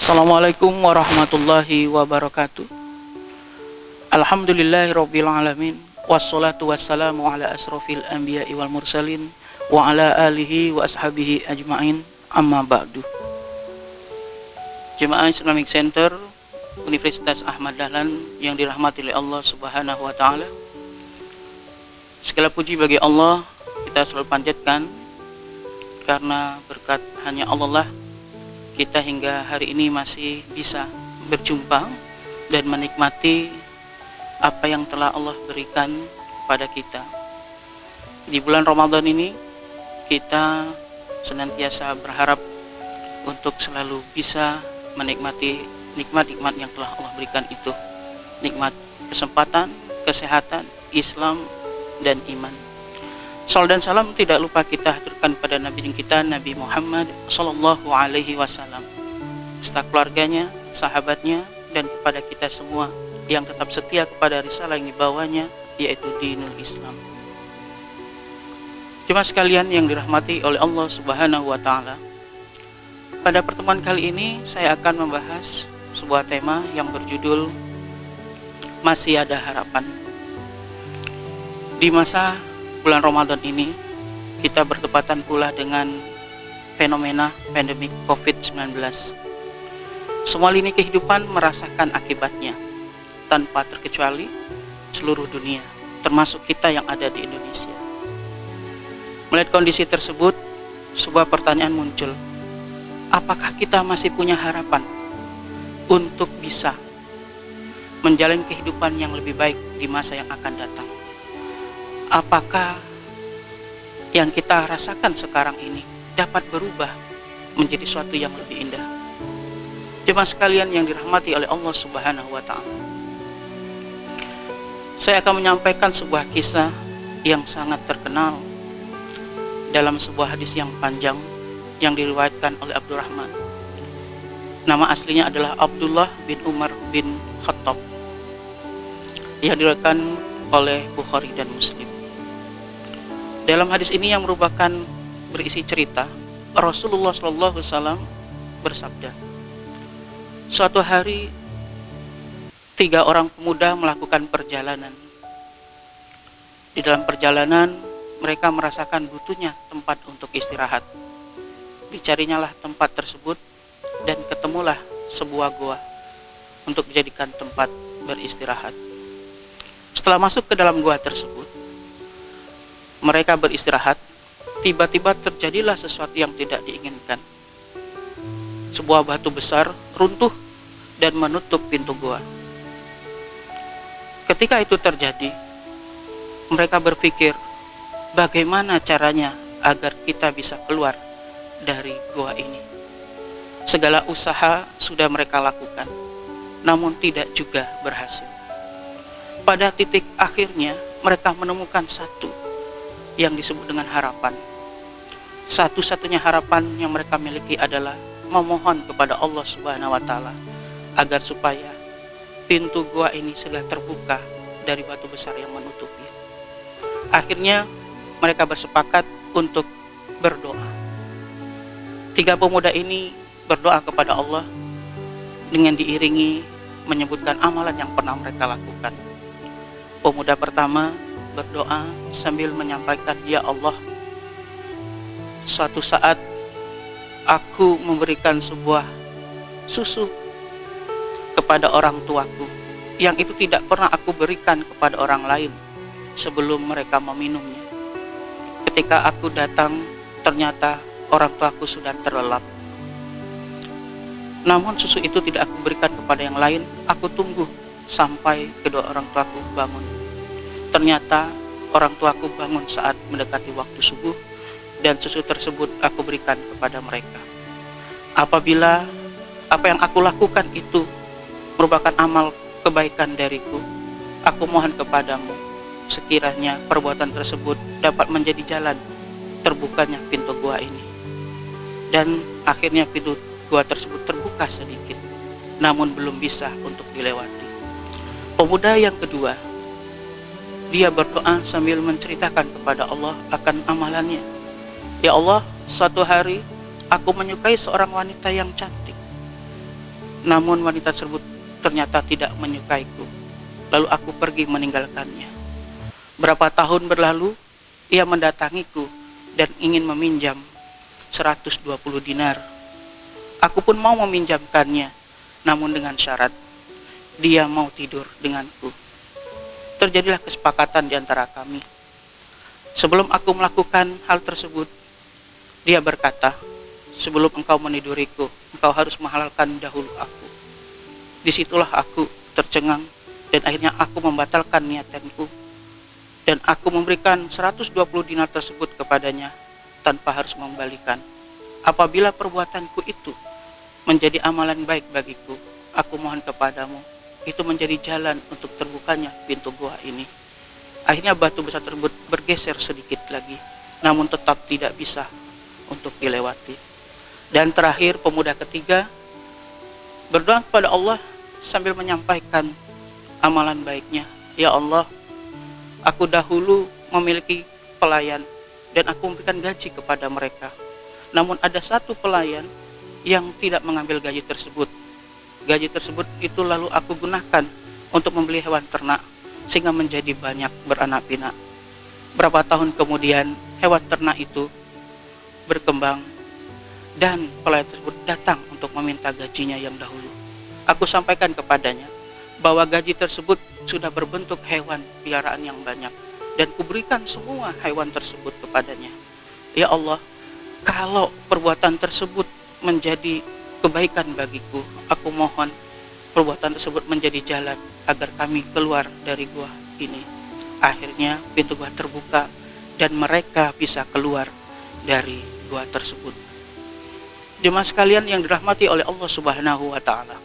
Assalamualaikum warahmatullahi wabarakatuh. Alhamdulillahirabbil alamin. Wassalatu wassalamu ala asrofil anbiya'i wal mursalin wa ala alihi wa ashabihi ajma'in, amma ba'du. Jemaah Islamic Center Universitas Ahmad Dahlan yang dirahmati oleh Allah Subhanahu wa taala. Segala puji bagi Allah kita selalu panjatkan, karena berkat hanya Allah lah kita hingga hari ini masih bisa berjumpa dan menikmati apa yang telah Allah berikan kepada kita. Di bulan Ramadan ini kita senantiasa berharap untuk selalu bisa menikmati nikmat-nikmat yang telah Allah berikan itu. Nikmat kesempatan, kesehatan, Islam, dan iman. Salam dan salam tidak lupa kita haturkan pada Nabi kita, Nabi Muhammad Sallallahu Alaihi Wasallam, serta keluarganya, sahabatnya, dan kepada kita semua yang tetap setia kepada risalah yang dibawanya, yaitu dinul Islam. Jemaah sekalian yang dirahmati oleh Allah Subhanahu Wa Taala, pada pertemuan kali ini saya akan membahas sebuah tema yang berjudul Masih Ada Harapan. Di masa bulan Ramadan ini kita bertepatan pula dengan fenomena pandemi COVID-19. Semua lini kehidupan merasakan akibatnya tanpa terkecuali seluruh dunia, termasuk kita yang ada di Indonesia. Melihat kondisi tersebut, sebuah pertanyaan muncul. Apakah kita masih punya harapan untuk bisa menjalani kehidupan yang lebih baik di masa yang akan datang? Apakah yang kita rasakan sekarang ini dapat berubah menjadi suatu yang lebih indah? Jemaah sekalian yang dirahmati oleh Allah Subhanahu wa taala, saya akan menyampaikan sebuah kisah yang sangat terkenal dalam sebuah hadis yang panjang yang diriwayatkan oleh Abdurrahman. Nama aslinya adalah Abdullah bin Umar bin Khattab, yang diriwayatkan oleh Bukhari dan Muslim. Dalam hadis ini yang merupakan berisi cerita, Rasulullah SAW bersabda, suatu hari 3 orang pemuda melakukan perjalanan. Di dalam perjalanan mereka merasakan butuhnya tempat untuk istirahat. Dicarinyalah tempat tersebut dan ketemulah sebuah gua untuk dijadikan tempat beristirahat. Setelah masuk ke dalam gua tersebut, mereka beristirahat. Tiba-tiba terjadilah sesuatu yang tidak diinginkan. Sebuah batu besar runtuh dan menutup pintu gua. Ketika itu terjadi, mereka berpikir, bagaimana caranya agar kita bisa keluar dari gua ini? Segala usaha sudah mereka lakukan, namun tidak juga berhasil. Pada titik akhirnya mereka menemukan satu yang disebut dengan harapan. Satu-satunya harapan yang mereka miliki adalah memohon kepada Allah Subhanahu wa taala agar supaya pintu gua ini segera terbuka dari batu besar yang menutupnya. Akhirnya mereka bersepakat untuk berdoa. 3 pemuda ini berdoa kepada Allah dengan diiringi menyebutkan amalan yang pernah mereka lakukan. Pemuda pertama berdoa sambil menyampaikan, ya Allah, suatu saat aku memberikan sebuah susu kepada orang tuaku yang itu tidak pernah aku berikan kepada orang lain sebelum mereka meminumnya. Ketika aku datang, ternyata orang tuaku sudah terlelap. Namun susu itu tidak aku berikan kepada yang lain, aku tunggu sampai kedua orang tuaku bangun. Ternyata orang tuaku bangun saat mendekati waktu subuh, dan susu tersebut aku berikan kepada mereka. Apabila apa yang aku lakukan itu merupakan amal kebaikan dariku, aku mohon kepadamu, sekiranya perbuatan tersebut dapat menjadi jalan terbukanya pintu gua ini. Dan akhirnya pintu gua tersebut terbuka sedikit, namun belum bisa untuk dilewati. Pemuda yang kedua, dia berdoa sambil menceritakan kepada Allah akan amalannya. Ya Allah, suatu hari aku menyukai seorang wanita yang cantik. Namun wanita tersebut ternyata tidak menyukaiku. Lalu aku pergi meninggalkannya. Berapa tahun berlalu, ia mendatangiku dan ingin meminjam 120 dinar. Aku pun mau meminjamkannya, namun dengan syarat dia mau tidur denganku. Terjadilah kesepakatan di antara kami. Sebelum aku melakukan hal tersebut, dia berkata, sebelum engkau meniduriku, engkau harus menghalalkan dahulu aku. Disitulah aku tercengang dan akhirnya aku membatalkan niatanku. Dan aku memberikan 120 dinar tersebut kepadanya tanpa harus membalikan. Apabila perbuatanku itu menjadi amalan baik bagiku, aku mohon kepadamu, itu menjadi jalan untuk terbukanya pintu gua ini. Akhirnya batu besar tersebut bergeser sedikit lagi, namun tetap tidak bisa untuk dilewati. Dan terakhir, pemuda ketiga berdoa kepada Allah sambil menyampaikan amalan baiknya. Ya Allah, aku dahulu memiliki pelayan dan aku memberikan gaji kepada mereka. Namun ada satu pelayan yang tidak mengambil gaji tersebut. Gaji tersebut itu lalu aku gunakan untuk membeli hewan ternak sehingga menjadi banyak beranak pinak. Berapa tahun kemudian hewan ternak itu berkembang dan pelayan tersebut datang untuk meminta gajinya yang dahulu. Aku sampaikan kepadanya bahwa gaji tersebut sudah berbentuk hewan piaraan yang banyak dan kuberikan semua hewan tersebut kepadanya. Ya Allah, kalau perbuatan tersebut menjadi kebaikan bagiku, aku mohon perbuatan tersebut menjadi jalan agar kami keluar dari gua ini. Akhirnya pintu gua terbuka dan mereka bisa keluar dari gua tersebut. Jemaah sekalian yang dirahmati oleh Allah Subhanahu wa taala.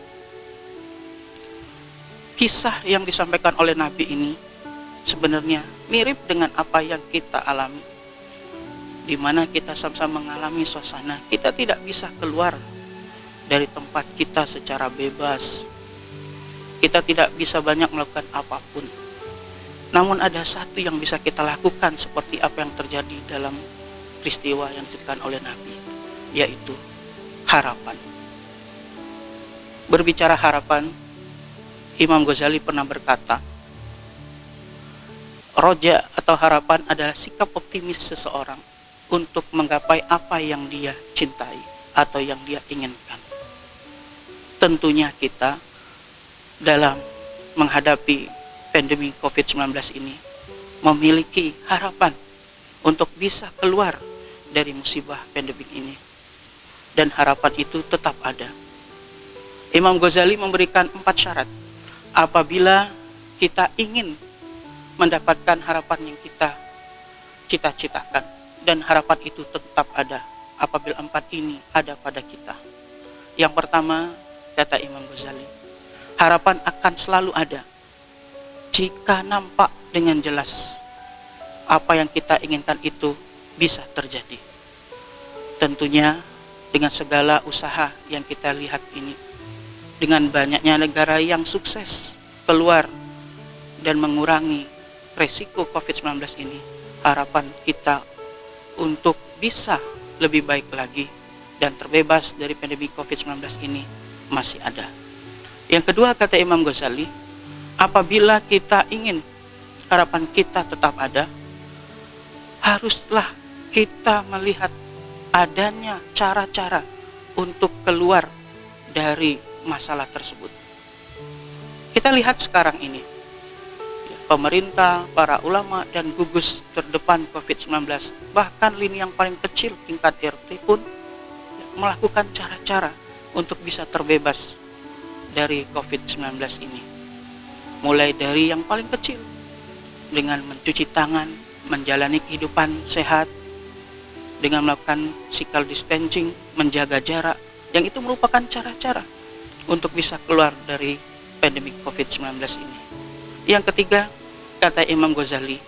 Kisah yang disampaikan oleh Nabi ini sebenarnya mirip dengan apa yang kita alami, di mana kita sama-sama mengalami suasana kita tidak bisa keluar dari tempat kita secara bebas. Kita tidak bisa banyak melakukan apapun. Namun ada satu yang bisa kita lakukan seperti apa yang terjadi dalam peristiwa yang diceritakan oleh Nabi, yaitu harapan. Berbicara harapan, Imam Ghazali pernah berkata, roja atau harapan adalah sikap optimis seseorang untuk menggapai apa yang dia cintai atau yang dia inginkan. Tentunya kita dalam menghadapi pandemi COVID-19 ini memiliki harapan untuk bisa keluar dari musibah pandemi ini. Dan harapan itu tetap ada. Imam Ghazali memberikan 4 syarat apabila kita ingin mendapatkan harapan yang kita cita-citakan, dan harapan itu tetap ada apabila 4 ini ada pada kita. Yang pertama, kata Imam Ghazali, harapan akan selalu ada jika nampak dengan jelas apa yang kita inginkan itu bisa terjadi. Tentunya dengan segala usaha yang kita lihat ini, dengan banyaknya negara yang sukses keluar dan mengurangi resiko COVID-19 ini, harapan kita untuk bisa lebih baik lagi dan terbebas dari pandemi COVID-19 ini masih ada. Yang kedua, kata Imam Ghazali, apabila kita ingin harapan kita tetap ada, haruslah kita melihat adanya cara-cara untuk keluar dari masalah tersebut. Kita lihat sekarang ini, pemerintah, para ulama, dan gugus terdepan COVID-19, bahkan lini yang paling kecil tingkat RT pun melakukan cara-cara untuk bisa terbebas dari COVID-19 ini. Mulai dari yang paling kecil, dengan mencuci tangan, menjalani kehidupan sehat, dengan melakukan physical distancing, menjaga jarak, yang itu merupakan cara-cara untuk bisa keluar dari pandemi COVID-19 ini. Yang ketiga, kata Imam Ghazali,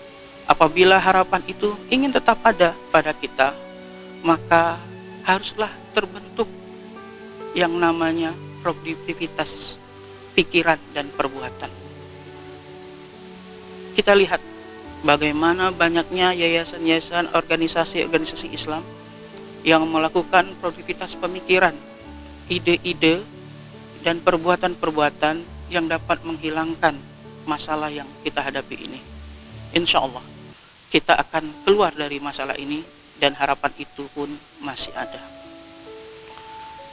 apabila harapan itu ingin tetap ada pada kita, maka haruslah terbentuk yang namanya produktivitas pikiran dan perbuatan. Kita lihat bagaimana banyaknya yayasan-yayasan, organisasi-organisasi Islam yang melakukan produktivitas pemikiran, ide-ide dan perbuatan-perbuatan yang dapat menghilangkan masalah yang kita hadapi ini. Insya Allah kita akan keluar dari masalah ini dan harapan itu pun masih ada.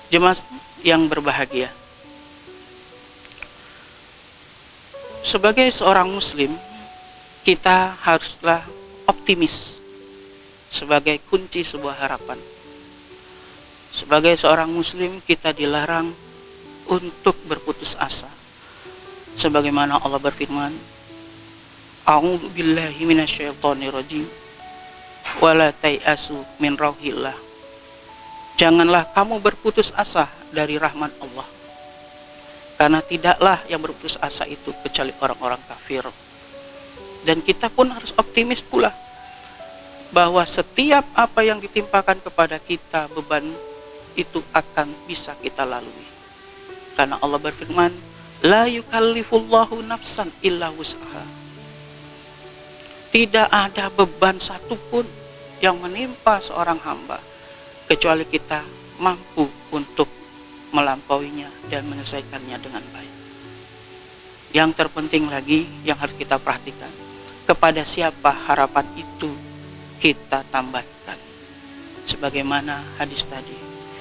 Jemaah yang berbahagia, sebagai seorang muslim kita haruslah optimis sebagai kunci sebuah harapan. Sebagai seorang muslim kita dilarang untuk berputus asa. Sebagaimana Allah berfirman, A'udzu billahi minasyaitonir rajim. Wala tai'asu min rauhillah. Janganlah kamu berputus asa dari rahmat Allah. Karena tidaklah yang berputus asa itu kecuali orang-orang kafir. Dan kita pun harus optimis pula bahwa setiap apa yang ditimpakan kepada kita, beban itu akan bisa kita lalui. Karena Allah berfirman, la yukallifullahu nafsan illa wus'aha. Tidak ada beban satupun yang menimpa seorang hamba kecuali kita mampu untuk melampauinya dan menyelesaikannya dengan baik. Yang terpenting lagi yang harus kita perhatikan, kepada siapa harapan itu kita tambahkan. Sebagaimana hadis tadi,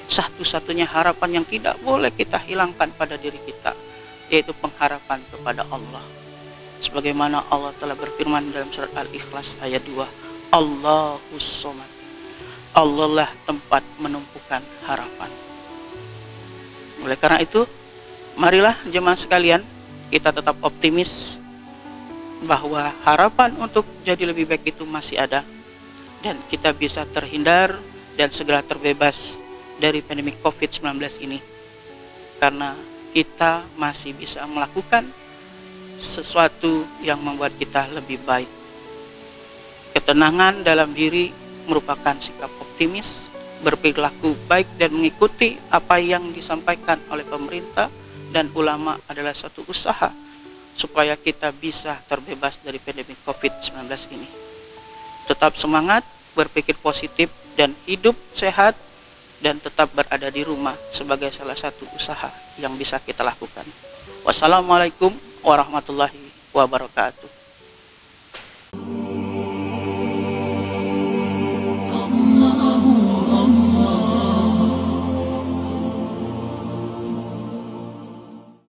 satu-satunya harapan yang tidak boleh kita hilangkan pada diri kita, yaitu pengharapan kepada Allah. Sebagaimana Allah telah berfirman dalam surat Al-Ikhlas ayat 2, Allahus Somad. Allah lah tempat menumpukan harapan. Oleh karena itu, marilah jemaah sekalian, kita tetap optimis bahwa harapan untuk jadi lebih baik itu masih ada, dan kita bisa terhindar dan segera terbebas dari pandemi COVID-19 ini, karena kita masih bisa melakukan sesuatu yang membuat kita lebih baik. Ketenangan dalam diri merupakan sikap optimis, berperilaku baik dan mengikuti apa yang disampaikan oleh pemerintah dan ulama adalah satu usaha supaya kita bisa terbebas dari pandemi COVID-19 ini. Tetap semangat, berpikir positif, dan hidup sehat, dan tetap berada di rumah sebagai salah satu usaha yang bisa kita lakukan. Wassalamualaikum warahmatullahi wabarakatuh.